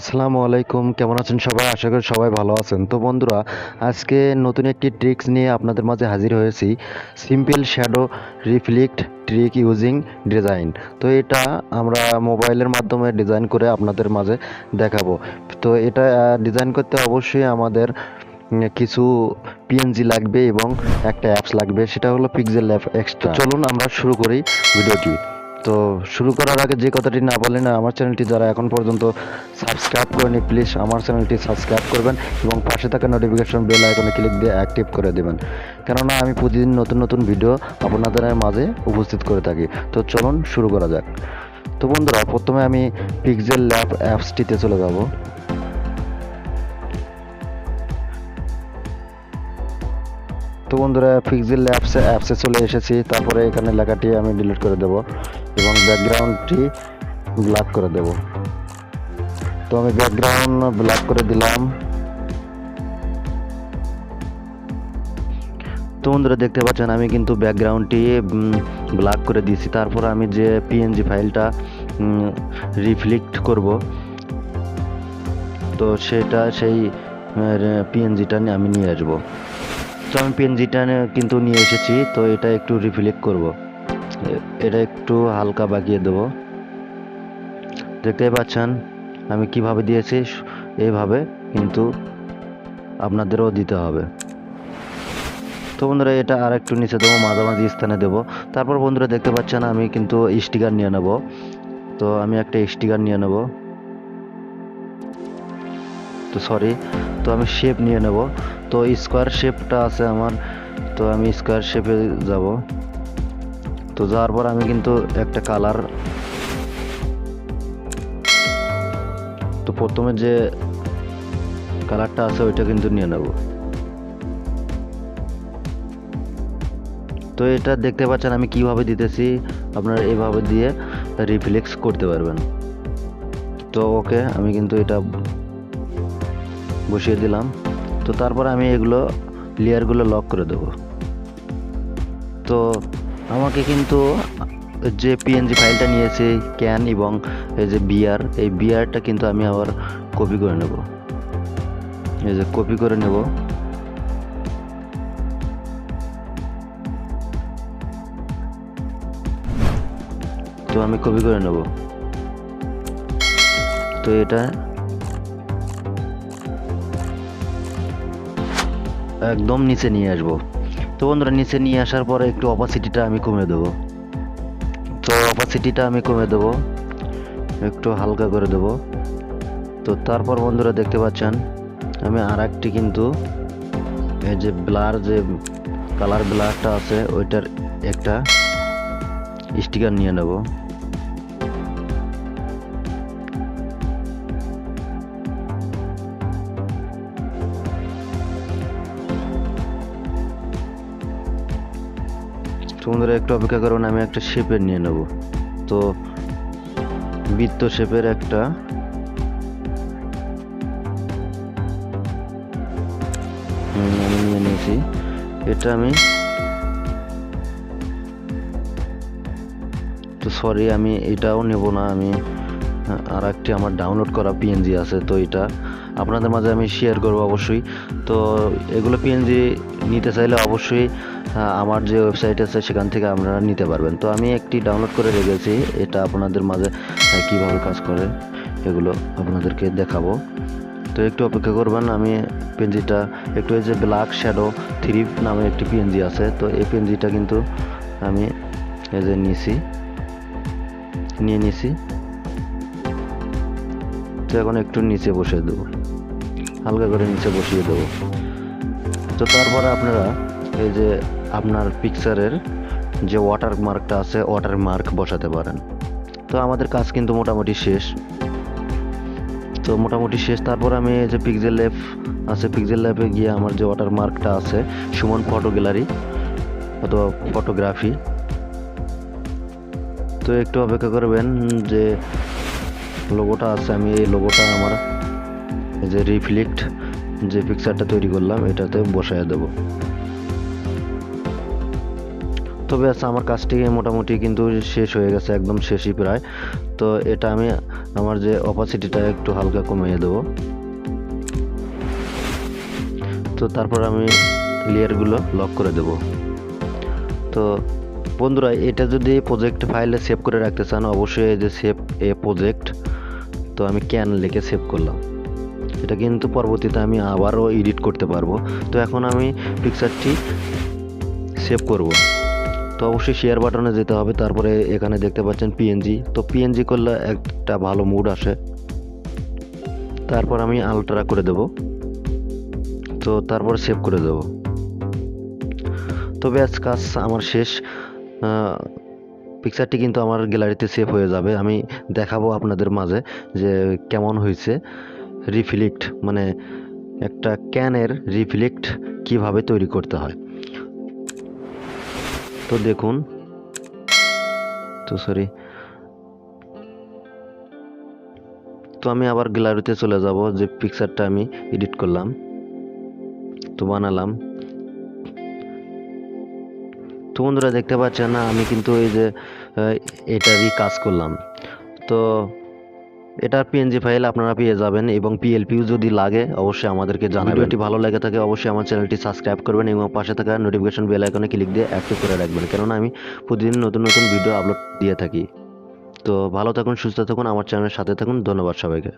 আসসালামু আলাইকুম, কেমন আছেন সবাই? আশা করি সবাই ভালো আছেন। তো বন্ধুরা, আজকে নতুন একটি ট্রিক্স নিয়ে আপনাদের মাঝে হাজির হয়েছি। Simple shadow reflect trick using design. তো এটা আমরা মোবাইলের মাধ্যমে ডিজাইন করে আপনাদের মাঝে দেখাবো। তো এটা ডিজাইন করতে অবশ্যই আমাদের কিছু পিএনজি লাগবে এবং একটা অ্যাপস লাগবে, সেটা হলো পিক্সেল অ্যাপ এক্সট্রা। চলুন আমরা শুরু করি ভিডিওটি। তো শুরু করার আগে যে কথাটি না বললেন, আমার চ্যানেলটি যারা এখন পর্যন্ত সাবস্ক্রাইব করেনি, প্লিজ আমার চ্যানেলটি সাবস্ক্রাইব করবেন এবং পাশে থাকা নোটিফিকেশন বেল আইকনে ক্লিক দিয়ে অ্যাক্টিভ করে দেবেন, কেননা আমি প্রতিদিন নতুন নতুন ভিডিও আপনাদের মাঝে উপস্থিত করে থাকি। তো চলুন শুরু করা যাক। তো বন্ধুরা, প্রথমে আমি পিক্সেল ল্যাব অ্যাপসটিতে চলে যাব। তো বন্ধুরা, পিক্সেল অ্যাপসে চলে এসেছি। তারপরে এখানে লেখাটি আমি ডিলিট করে দেব এবং ব্যাকগ্রাউন্ডটি ব্ল্যাক করে দেব। তো আমি ব্যাকগ্রাউন্ড ব্ল্যাক করে দিলাম। তো বন্ধুরা, দেখতে পাচ্ছেন আমি কিন্তু ব্যাকগ্রাউন্ডটি ব্ল্যাক করে দিয়েছি। তারপর আমি যে পিএনজি ফাইলটা রিফ্লেক্ট করব, তো সেই পিএনজিটা আমি নিয়ে আসবো। তো আমি পিএনজিটা কিন্তু নিয়ে এসেছি। তো এটা একটু রিফ্লেক্ট করব, এটা একটু হালকা বাকিয়ে দেব। দেখতেই পাচ্ছেন আমি কিভাবে দিয়েছি, এইভাবে কিন্তু আপনাদেরও দিতে হবে। তো বন্ধুরা, এটা আর একটু নিচে দেবো, মাঝামাঝি স্থানে দেবো। তারপর বন্ধুরা, দেখতে পাচ্ছেন আমি কিন্তু স্টিকার নিয়ে নেব। তো আমি একটা স্টিকার নিয়ে নেব। তো আমি শেপ নিয়ে নেব। তো স্কোয়ার শেপটা আছে আমার, তো আমি স্কোয়ার শেপে যাব। তো যাওয়ার পর আমি কিন্তু একটা কালার, তো প্রথমে যে কালারটা আছে ওইটা কিন্তু নিয়ে নেব। তো এটা দেখতে পাচ্ছেন আমি কিভাবে দিতেছি, আপনারা এইভাবে দিয়ে রিফ্লেক্স করতে পারবেন। তো ওকে, আমি কিন্তু এটা বসিয়ে দিলাম। তো তারপর আমি এগুলো লেয়ারগুলো লক করে দেব। তো আমাকে কিন্তু যে পিএনজি ফাইলটা নিয়েছি ক্যান এবং এই যে এই বিয়ারটা কিন্তু আমি আবার কপি করে নেব। এই যে কপি করে নেব। তো আমি কপি করে নেব। তো এটা একদম নিচে নিয়ে আসবো। তো বন্ধুরা, নিচে নিয়ে আসার পরে একটু অপাসিটিটা আমি কমে দেবো। তো অপাসিটিটা আমি কমে দেবো, একটু হালকা করে দেব। তো তারপর বন্ধুরা, দেখতে পাচ্ছেন আমি আর একটি কিন্তু এই যে কালার ব্লারটা আছে ওইটার একটা স্টিকার নিয়ে নেব। তো বন্ধুরা, একটু অপেক্ষা করুন, আমি একটা শেপের নিয়ে নেব। তো বৃত্ত শেপের একটা আমি নিয়ে নিয়েছি। এটা আমি আমি এটাও নেব না। আমি আর একটি আমার ডাউনলোড করা পিএনজি আছে, তো এটা আপনাদের মাঝে আমি শেয়ার করব অবশ্যই। তো এগুলো পিএনজি নিতে চাইলে অবশ্যই আমার যে ওয়েবসাইট আছে সেখান থেকে আপনারা নিতে পারবেন। তো আমি একটি ডাউনলোড করে রেখেছি, এটা আপনাদের মাঝে কিভাবে কাজ করে এগুলো আপনাদেরকে দেখাবো। তো একটু অপেক্ষা করবেন। আমি পিএনজিটা একটু, এই যে ব্ল্যাক শ্যাডো 3 নামে একটি পিএনজি আছে, তো এই পিএনজিটা কিন্তু আমি এই যে নিয়ে নিছি। তো এখন একটু নিচে বসিয়ে দেবো, হালকা করে নিচে বসিয়ে দেবো। তো তারপরে আপনারা এই যে আপনার পিকচারের যে ওয়াটার মার্কটা আছে, ওয়াটার মার্ক বসাতে পারেন। তো আমাদের কাজ কিন্তু মোটামুটি শেষ। তারপর আমি এই যে পিক্সেল ল্যাবে গিয়ে আমার যে ওয়াটার মার্কটা আছে, সুমন ফটো গ্যালারি অথবা ফটোগ্রাফি, তো একটু অপেক্ষা করবেন। যে লোগোটা আছে, আমি এই লোগোটা আমার এই যে রিফ্লেক্ট যে পিকচারটা তৈরি করলাম এটাতে বসায় দেব। তো তো ব্যাস আমার কাজটি মোটামুটি কিন্তু শেষ হয়ে গেছে, একদম শেষই প্রায়। তো এটা আমি আমার যে অপাসিটিটা একটু হালকা কমিয়ে দেবো। তো তারপর আমি লেয়ারগুলো লক করে দেব। তো বন্ধুরা, এটা যদি প্রজেক্ট ফাইলে সেভ করে রাখতে চান, অবশ্যই এই যে সেভ এ প্রজেক্ট, তো আমি ক্যান লিখে সেভ করলাম। এটা কিন্তু পরবর্তীতে আমি আবারও এডিট করতে পারবো। তো এখন আমি পিকচারটি সেভ করব। তো অবশ্যই শেয়ার বাটনে যেতে হবে, তারপরে এখানে দেখতে পাচ্ছেন পিএনজি। তো পিএনজি করলে একটা ভালো মুড আসে। তারপর আমি আলট্রা করে দেব। তো তারপর সেভ করে দেব। তো ব্যাস কাজ আমার শেষ। পিকচারটি কিন্তু আমার গ্যালারিতে সেভ হয়ে যাবে। আমি দেখাবো আপনাদের মাঝে যে কেমন হয়েছে। রিফ্লেক্ট মানে একটা ক্যানের রিফ্লেক্ট কিভাবে তৈরি করতে হয়। তো দেখুন, তো সরি, তো আমি আবার গ্যালারিতে চলে যাব, যে পিকচারটা আমি এডিট করলাম, তো বানালাম। তো বন্ধুরা দেখতে পাচ্ছেন না, আমি কিন্তু এই যে এটারই কাজ করলাম। তো এটার পিএনজি ফাইল আপনারা পেয়ে যাবেন, এবং পিএলপিও যদি লাগে অবশ্যই আমাদেরকে জানাবেন। ভিডিওটি ভালো লেগে থাকে অবশ্যই আমার চ্যানেলটি সাবস্ক্রাইব করবেন এবং পাশে থাকা নোটিফিকেশন বেল আইকনে ক্লিক দিয়ে অ্যাক্টিভ করে রাখবেন, কেননা আমি প্রতিদিন নতুন নতুন ভিডিও আপলোড দিয়ে থাকি। তো ভালো থাকুন, সুস্থ থাকুন, আমার চ্যানেলের সাথে থাকুন। ধন্যবাদ সবাইকে।